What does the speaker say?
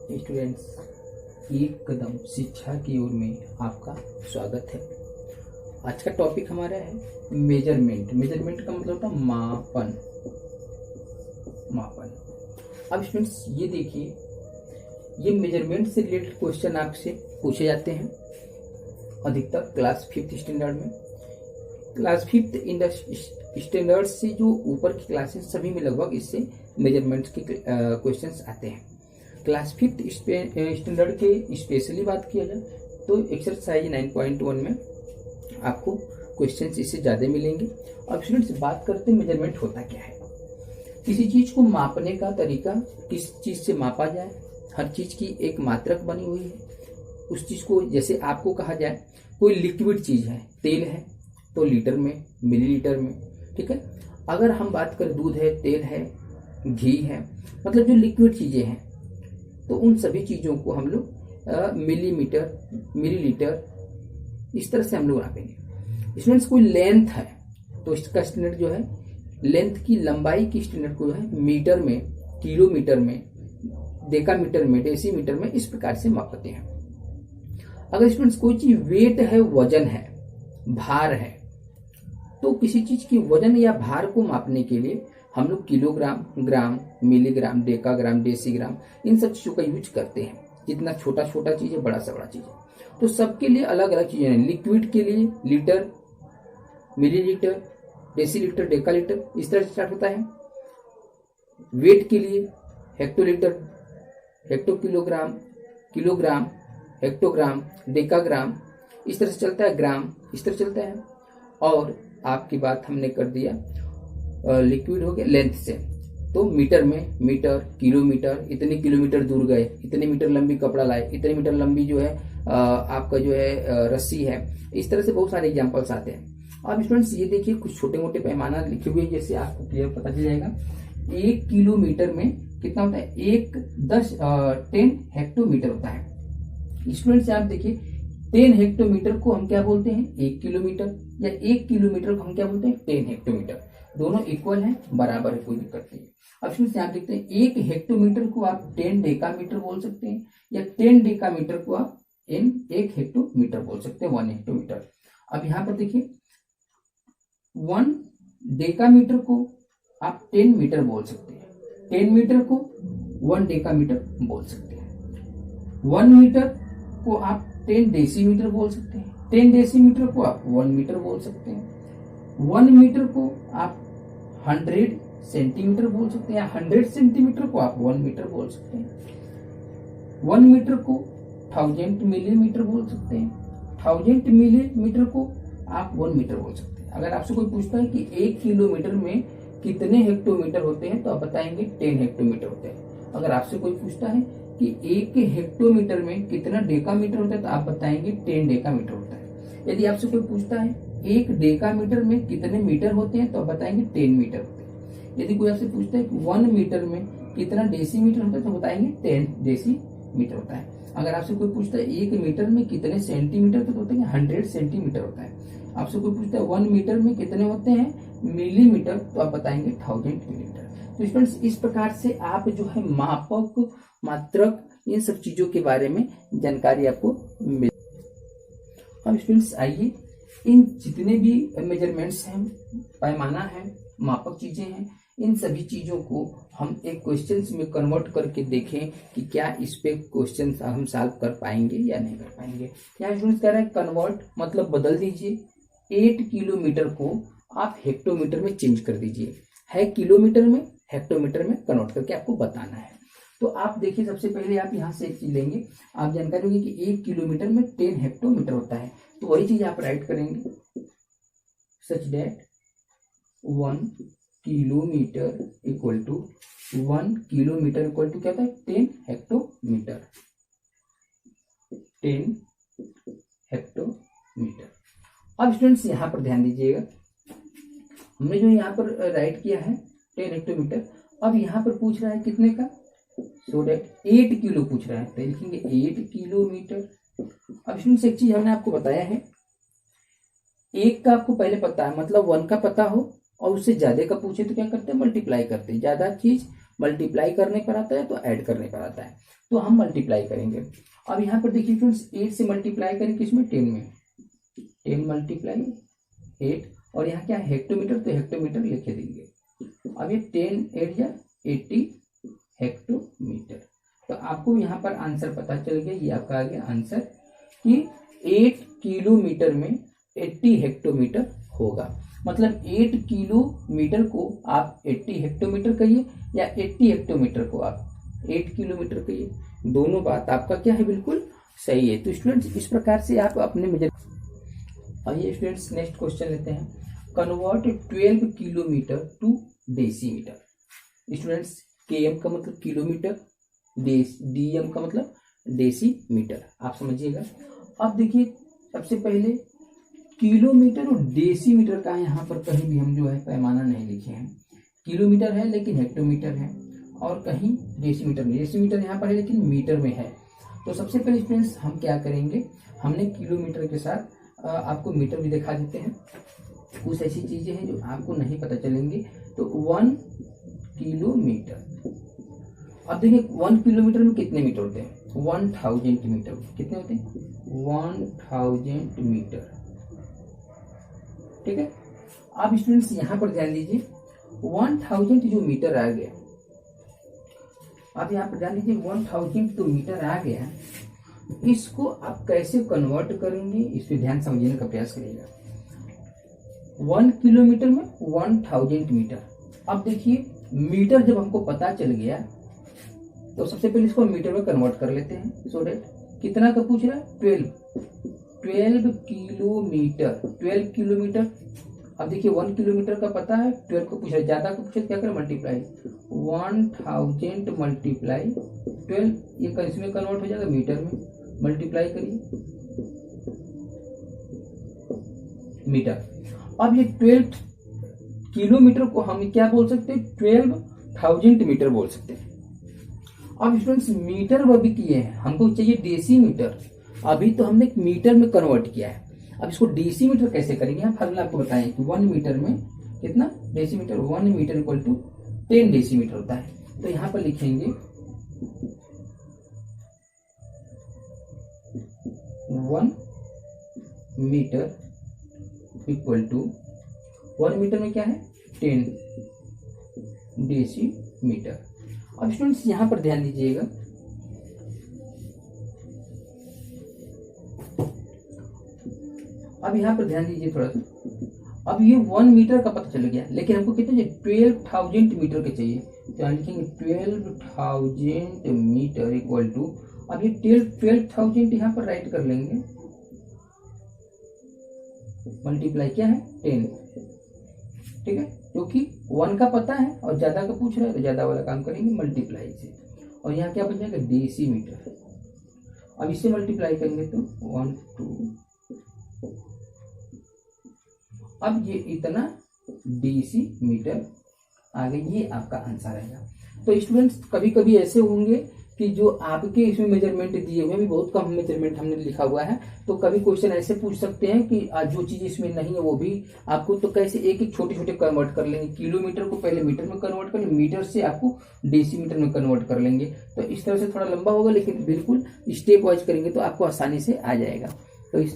Students, एक कदम शिक्षा की ओर में आपका स्वागत है। आज का टॉपिक हमारा है मेजरमेंट। मेजरमेंट का मतलब होता है मापन। अब स्टूडेंट्स ये देखिए, ये मेजरमेंट से रिलेटेड क्वेश्चन आपसे पूछे जाते हैं अधिकतर क्लास 5th स्टैंडर्ड में। क्लास 5th स्टैंडर्ड से जो ऊपर की क्लासेस सभी में लगभग इससे मेजरमेंट्स के क्वेश्चंस आते हैं। क्लास 5th स्टैंडर्ड के स्पेशली बात किया जाए तो एक्सरसाइज 9.1 में आपको क्वेश्चंस इससे ज़्यादा मिलेंगे। अब स्टूडेंट्स बात करते हैं मेजरमेंट होता क्या है। किसी चीज़ को मापने का तरीका, किस चीज़ से मापा जाए, हर चीज़ की एक मात्रक बनी हुई है। उस चीज़ को जैसे आपको कहा जाए कोई लिक्विड चीज़ है, तेल है तो लीटर में, मिलीलीटर में, ठीक है। अगर हम बात करें दूध है, तेल है, घी है, मतलब जो लिक्विड चीज़ें हैं तो उन सभी चीज़ों को हम लोग मिलीमीटर, मिलीलीटर इस तरह से हम लोग नापेंगे। इसमें कोई लेंथ है तो इसका स्टैंडर्ड जो है लेंथ की लंबाई की स्टैंडर्ड को जो है मीटर में, किलोमीटर में, डेकामीटर में, डेसीमीटर में इस प्रकार से मापते हैं। अगर स्टूडेंट्स कोई चीज वेट है, वजन है, भार है, तो किसी चीज की वजन या भार को मापने के लिए हम लोग किलोग्राम, ग्राम, मिलीग्राम, डेकाग्राम, डेसीग्राम इन सब चीजों का यूज करते हैं। जितना छोटा छोटा चीज है, बड़ा से बड़ा चीज है, तो सबके लिए अलग अलग चीजें हैं। लिक्विड के लिए लीटर, मिलीलीटर, डेसीलीटर, डेकालीटर इस तरह से स्टार्ट होता है। वेट के लिए hectolitre, hecto kilogram, kilogram, hectogram, decagram इस तरह से चलता है। ग्राम इस तरह चलता है। और आपकी बात हमने कर दिया लिक्विड हो गया लेंथ से, तो मीटर में मीटर, किलोमीटर, इतने किलोमीटर दूर गए, इतने मीटर लंबी कपड़ा लाए, इतने मीटर लंबी जो है आपका जो है रस्सी है। इस तरह से बहुत सारे एग्जांपल्स आते हैं। अब स्टूडेंट्स ये देखिए कुछ छोटे मोटे पैमाना लिखे हुए, जैसे आपको क्लियर पता चल जाएगा। 1 किलोमीटर में कितना होता है? 10 हेक्टोमीटर होता है। स्टूडेंट्स आप देखिए 10 हेक्टोमीटर को हम क्या बोलते हैं? 1 किलोमीटर, या 1 किलोमीटर को हम क्या बोलते हैं? 10 हेक्टोमीटर। दोनों इक्वल है, बराबर है, कोई दिक्कत नहीं। अब इसमें आप देखते हैं 1 हेक्टोमीटर को आप 10 डेकामीटर बोल सकते हैं, या 10 डेकामीटर को आप 1 हेक्टोमीटर बोल सकते हैं, 1 हेक्टोमीटर। अब यहां पर देखिए 1 डेकामीटर को आप 10 मीटर बोल सकते हैं, 10 मीटर को 1 डेकामीटर बोल सकते हैं, 1 मीटर को आप 10 डेसीमीटर बोल सकते हैं, 10 डेसीमीटर को आप 1 मीटर बोल सकते हैं, 1 मीटर को आप 100 सेंटीमीटर बोल सकते हैं, या 100 सेंटीमीटर को आप 1 मीटर बोल सकते हैं, 1 मीटर को 1000 मिलीमीटर बोल सकते हैं, 1000 मिलीमीटर को आप 1 मीटर बोल सकते हैं। अगर आपसे कोई पूछता है कि 1 किलोमीटर में कितने हेक्टोमीटर होते हैं, तो आप बताएंगे 10 हेक्टोमीटर होते हैं। अगर आपसे कोई पूछता है कि 1 हेक्टोमीटर में कितना डेकामीटर होता है, तो आप बताएंगे 10 डेकामीटर होता है। यदि आपसे कोई पूछता है 1 डेकामीटर में कितने मीटर होते हैं, तो आप बताएंगे 10 मीटर होते हैं। यदि कोई आपसे पूछता है कि 1 मीटर में कितना डेसीमीटर होता है, तो बताएंगे 10 डेसीमीटर होता है। अगर आपसे कोई पूछता है 1 मीटर में कितने सेंटीमीटर, तो बताएंगे 100 सेंटीमीटर होता है। आपसे कोई पूछता है 1 मीटर में कितने होते हैं मिलीमीटर, तो आप बताएंगे 1000 मिलीमीटर। तो स्टूडेंट्स इस प्रकार से आप जो है मापक, मात्रक, इन सब चीजों के बारे में जानकारी आपको मिल। अब स्टूडेंट्स आइए इन जितने भी मेजरमेंट्स हैं, पैमाना है, मापक चीजें हैं, इन सभी चीजों को हम एक क्वेश्चंस में कन्वर्ट करके देखें कि क्या इस पे क्वेश्चंस हम सॉल्व कर पाएंगे या नहीं कर पाएंगे। यहाँ स्टूडेंट्स कह रहे हैं कन्वर्ट, मतलब बदल दीजिए 8 किलोमीटर को आप हेक्टोमीटर में चेंज कर दीजिए। है किलोमीटर में हेक्टोमीटर में कन्वर्ट करके आपको बताना है। तो आप देखिए सबसे पहले आप यहाँ से एक चीज लेंगे, आप जानकारी होगी कि 1 किलोमीटर में 10 हेक्टोमीटर होता है, तो वही चीज आप राइट करेंगे such that 1 kilometre equal to 1 kilometre equal to क्या होता है? 10 हेक्टोमीटर, 10 हेक्टोमीटर। अब स्टूडेंट्स यहाँ पर ध्यान दीजिएगा, हमने जो यहाँ पर राइट किया है 10 हेक्टोमीटर। अब यहाँ पर पूछ रहा है कितने का, सो दैट 8 किलो पूछ रहा है, तो लिखेंगे 8 किलोमीटर। अब स्टूडेंट्स एक चीज हमने आपको बताया है, 1 का आपको पहले पता है, मतलब 1 का पता हो और उससे ज्यादा का पूछे तो क्या करते हैं? मल्टीप्लाई करते हैं। ज्यादा चीज मल्टीप्लाई करने पर आता है तो ऐड करने पर आता है, तो हम मल्टीप्लाई करेंगे। अब यहाँ पर देखिए स्टूडेंट्स 8 से मल्टीप्लाई करें किसमें, 10 में, 10 मल्टीप्लाई 8, और यहाँ क्या है हेक्टोमीटर, तो हेक्टोमीटर लिखे देंगे। अब ये 10 8 या 80 हेक्टोमीटर। तो आपको यहाँ पर आंसर पता चल गया, ये आपका आ गया आंसर कि 8 किलोमीटर में 80 हेक्टोमीटर होगा। मतलब 8 किलोमीटर को आप 80 हेक्टोमीटर कहिए या 80 हेक्टोमीटर को आप 8 किलोमीटर कहिए, दोनों बात आपका क्या है, बिल्कुल सही है। तो स्टूडेंट्स इस प्रकार से आप अपने मेजर। आइए स्टूडेंट्स नेक्स्ट क्वेश्चन लेते हैं, convert 12 kilometre to decimetre. Students km का मतलब किलोमीटर, dm का मतलब डेसीमीटर, आप समझिएगा। अब देखिए सबसे पहले किलोमीटर और डेसीमीटर का यहाँ पर कहीं भी हम जो है पैमाना नहीं लिखे हैं। किलोमीटर है लेकिन हेक्टोमीटर है, और कहीं डेसीमीटर नहीं, डेसीमीटर यहाँ पर है लेकिन मीटर में है। तो सबसे पहले स्टूडेंट्स हम क्या करेंगे, हमने किलोमीटर के साथ आपको मीटर भी दिखा देते हैं। कुछ ऐसी चीजें हैं जो आपको नहीं पता चलेंगी। तो 1 किलोमीटर, अब देखिए 1 किलोमीटर में कितने मीटर होते हैं, 1000 मीटर। कितने होते हैं, 1000 मीटर, ठीक है। अब स्टूडेंट्स यहाँ पर ध्यान दीजिए 1000 जो मीटर आ गया, अब यहाँ पर ध्यान दीजिए 1000 तो मीटर आ गया, इसको आप कैसे कन्वर्ट करेंगे, इस पे ध्यान समझने का प्रयास करिएगा। 1 किलोमीटर में 1000 मीटर। अब देखिए मीटर जब हमको पता चल गया तो सबसे पहले इसको मीटर में कन्वर्ट कर लेते हैं। सो डेट कितना का पूछ रहा है, 12 किलोमीटर, 12 किलोमीटर। अब देखिए 1 किलोमीटर का पता है, 12 को पूछ रहा है, ज्यादा को पूछे क्या करें, मल्टीप्लाई 1000 मल्टीप्लाई 12, ये इसमें कन्वर्ट हो जाएगा मीटर में, मल्टीप्लाई करिए मीटर। अब ये 12 किलोमीटर को हम क्या बोल सकते हैं, 12,000 मीटर बोल सकते हैं। अब स्टूडेंट्स मीटर वो भी किए हैं, हमको चाहिए डेसीमीटर, अभी तो हमने मीटर में कन्वर्ट किया है। अब इसको डेसीमीटर कैसे करेंगे, हम फार्मूला आपको बताएं कि 1 मीटर में कितना decimetre, 1 metre equal to 10 decimetre होता है। तो यहां पर लिखेंगे 1 मीटर इक्वल टू 1 मीटर में क्या है 10 डेसीमीटर। अब स्टूडेंट्स यहां पर ध्यान दीजिएगा, अब यहां पर ध्यान दीजिए थोड़ा सा। अब ये 1 मीटर का पता चल गया, लेकिन हमको कितने चाहिए, 12,000 मीटर के चाहिए। तो यहाँ लिखेंगे 12,000 मीटर इक्वल टू, अब ये 12,000 यहाँ पर राइट कर लेंगे, मल्टीप्लाई क्या है 10, ठीक है, क्योंकि 1 का पता है और ज्यादा का पूछ रहा है तो ज्यादा वाला काम करेंगे मल्टीप्लाई से। और यहाँ क्या बन जाएगा डेसीमीटर। अब इससे मल्टीप्लाई करेंगे तो 1 2, अब ये इतना डेसीमीटर आ गया, ये आपका आंसर आएगा। तो स्टूडेंट्स कभी कभी ऐसे होंगे कि जो आपके इसमें मेजरमेंट दिए हुए हैं बहुत कम मेजरमेंट हमने लिखा हुआ है, तो कभी क्वेश्चन ऐसे पूछ सकते हैं कि जो चीज इसमें नहीं है वो भी आपको, तो कैसे एक एक छोटे छोटे कन्वर्ट कर लेंगे। किलोमीटर को पहले मीटर में कन्वर्ट कर लेंगे, मीटर से आपको डेसीमीटर में कन्वर्ट कर लेंगे। तो इस तरह से थोड़ा लंबा होगा, लेकिन बिल्कुल स्टेप वाइज करेंगे तो आपको आसानी से आ जाएगा। तो इस